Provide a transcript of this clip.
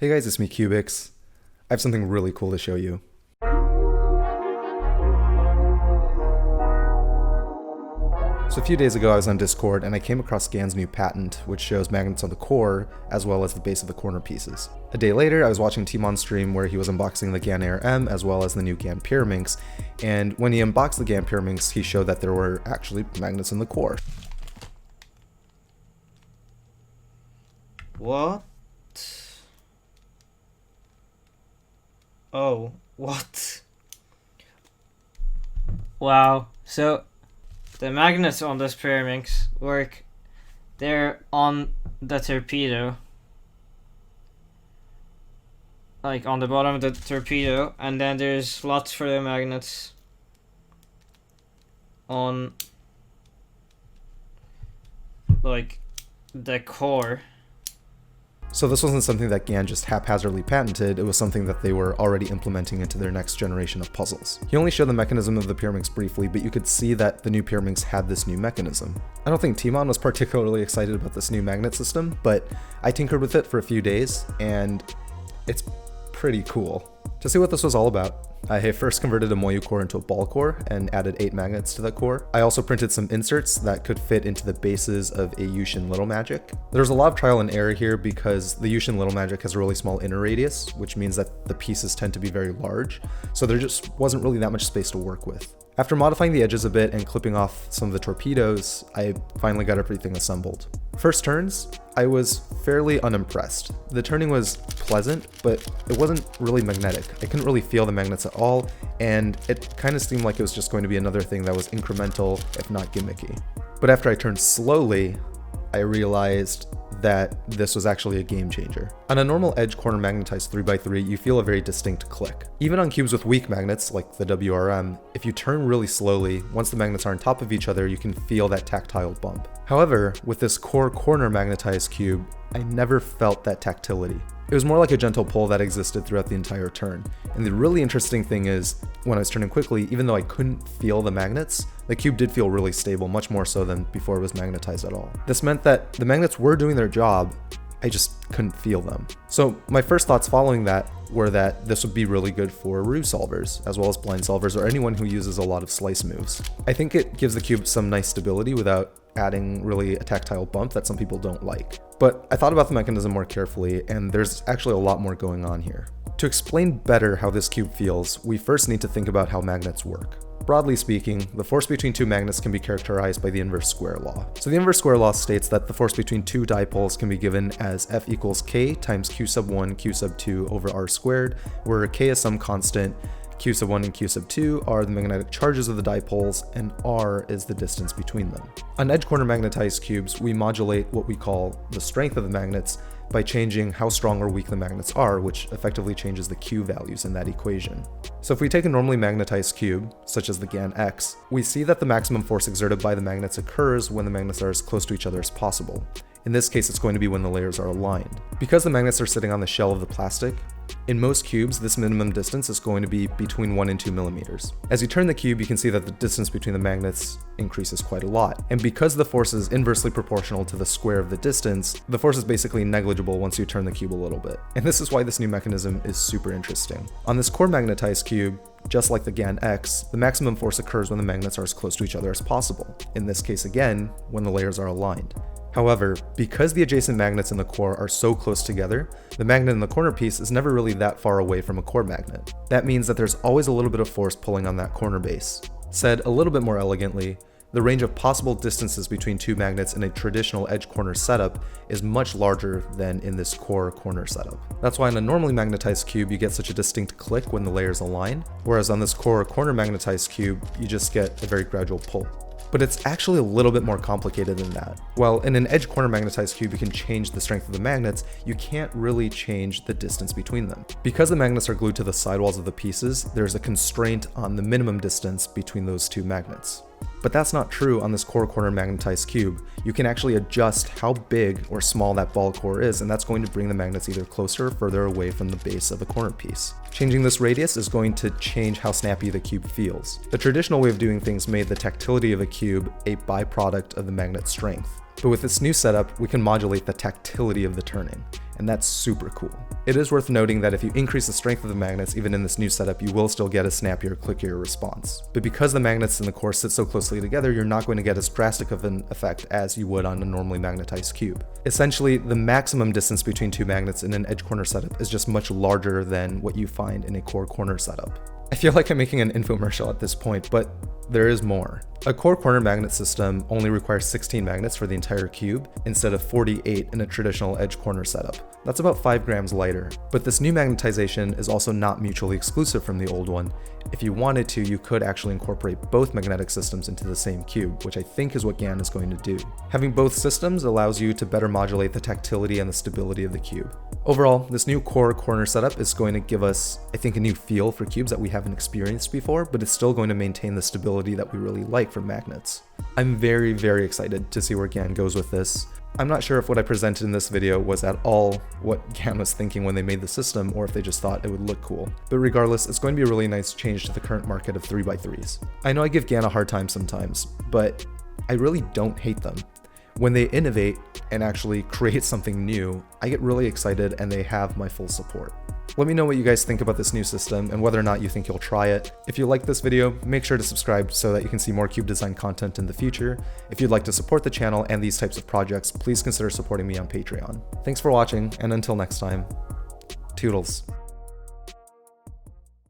Hey guys, it's me, cyoubx. I have something really cool to show you. So a few days ago I was on Discord and I came across Gan's new patent, which shows magnets on the core as well as the base of the corner pieces. A day later I was watching Timon's stream where he was unboxing the Gan Air M as well as the new Gan Pyraminx, and when he unboxed the Gan Pyraminx he showed that there were actually magnets in the core. What? Oh, what? Wow, so the magnets on this Pyraminx work. They're on the torpedo. Like on the bottom of the torpedo, and then there's slots for the magnets on like the core. So this wasn't something that Gan just haphazardly patented, it was something that they were already implementing into their next generation of puzzles. He only showed the mechanism of the Pyraminx briefly, but you could see that the new Pyraminx had this new mechanism. I don't think Timon was particularly excited about this new magnet system, but I tinkered with it for a few days, and it's pretty cool. To see what this was all about, I first converted a Moyu core into a ball core and added 8 magnets to that core. I also printed some inserts that could fit into the bases of a Yushin Little Magic. There's a lot of trial and error here because the Yushin Little Magic has a really small inner radius, which means that the pieces tend to be very large, so there just wasn't really that much space to work with. After modifying the edges a bit and clipping off some of the torpedoes, I finally got everything assembled. First turns, I was fairly unimpressed. The turning was pleasant, but it wasn't really magnetic. I couldn't really feel the magnets at all, and it kind of seemed like it was just going to be another thing that was incremental, if not gimmicky. But after I turned slowly, I realized that this was actually a game changer. On a normal edge corner magnetized 3x3, you feel a very distinct click. Even on cubes with weak magnets, like the WRM, if you turn really slowly, once the magnets are on top of each other, you can feel that tactile bump. However, with this core corner magnetized cube, I never felt that tactility. It was more like a gentle pull that existed throughout the entire turn. And the really interesting thing is, when I was turning quickly, even though I couldn't feel the magnets, the cube did feel really stable, much more so than before it was magnetized at all. This meant that the magnets were doing their job, I just couldn't feel them. So my first thoughts following that were that this would be really good for ruse solvers, as well as blind solvers, or anyone who uses a lot of slice moves. I think it gives the cube some nice stability without adding really a tactile bump that some people don't like. But I thought about the mechanism more carefully, and there's actually a lot more going on here. To explain better how this cube feels, we first need to think about how magnets work. Broadly speaking, the force between two magnets can be characterized by the inverse square law. So the inverse square law states that the force between two dipoles can be given as F equals K times Q sub 1 Q sub 2 over R squared, where K is some constant, Q sub 1 and Q sub 2 are the magnetic charges of the dipoles, and R is the distance between them. On edge corner magnetized cubes, we modulate what we call the strength of the magnets by changing how strong or weak the magnets are, which effectively changes the Q values in that equation. So if we take a normally magnetized cube, such as the Gan X, we see that the maximum force exerted by the magnets occurs when the magnets are as close to each other as possible. In this case, it's going to be when the layers are aligned. Because the magnets are sitting on the shell of the plastic, in most cubes, this minimum distance is going to be between 1 and 2 millimeters. As you turn the cube, you can see that the distance between the magnets increases quite a lot. And because the force is inversely proportional to the square of the distance, the force is basically negligible once you turn the cube a little bit. And this is why this new mechanism is super interesting. On this core magnetized cube, just like the Gan X, the maximum force occurs when the magnets are as close to each other as possible. In this case again, when the layers are aligned. However, because the adjacent magnets in the core are so close together, the magnet in the corner piece is never really that far away from a core magnet. That means that there's always a little bit of force pulling on that corner base. Said a little bit more elegantly, the range of possible distances between two magnets in a traditional edge corner setup is much larger than in this core corner setup. That's why in a normally magnetized cube you get such a distinct click when the layers align, whereas on this core corner magnetized cube you just get a very gradual pull. But it's actually a little bit more complicated than that. While in an edge corner magnetized cube you can change the strength of the magnets, you can't really change the distance between them. Because the magnets are glued to the sidewalls of the pieces, there's a constraint on the minimum distance between those two magnets. But that's not true on this core corner magnetized cube. You can actually adjust how big or small that ball core is, and that's going to bring the magnets either closer or further away from the base of the corner piece. Changing this radius is going to change how snappy the cube feels. The traditional way of doing things made the tactility of a cube a byproduct of the magnet strength. But with this new setup, we can modulate the tactility of the turning, and that's super cool. It is worth noting that if you increase the strength of the magnets even in this new setup, you will still get a snappier, clickier response. But because the magnets in the core sit so closely together, you're not going to get as drastic of an effect as you would on a normally magnetized cube. Essentially, the maximum distance between two magnets in an edge corner setup is just much larger than what you find in a core corner setup. I feel like I'm making an infomercial at this point, but there is more. A core corner magnet system only requires 16 magnets for the entire cube instead of 48 in a traditional edge corner setup. That's about 5 grams lighter. But this new magnetization is also not mutually exclusive from the old one. If you wanted to, you could actually incorporate both magnetic systems into the same cube, which I think is what GAN is going to do. Having both systems allows you to better modulate the tactility and the stability of the cube. Overall, this new core corner setup is going to give us, I think, a new feel for cubes that we haven't experienced before, but it's still going to maintain the stability that we really like from magnets. I'm very, very excited to see where GAN goes with this. I'm not sure if what I presented in this video was at all what GAN was thinking when they made the system, or if they just thought it would look cool. But regardless, it's going to be a really nice change to the current market of 3x3s. I know I give GAN a hard time sometimes, but I really don't hate them. When they innovate and actually create something new, I get really excited and they have my full support. Let me know what you guys think about this new system and whether or not you think you'll try it. If you like this video, make sure to subscribe so that you can see more cube design content in the future. If you'd like to support the channel and these types of projects, please consider supporting me on Patreon. Thanks for watching, and until next time, toodles.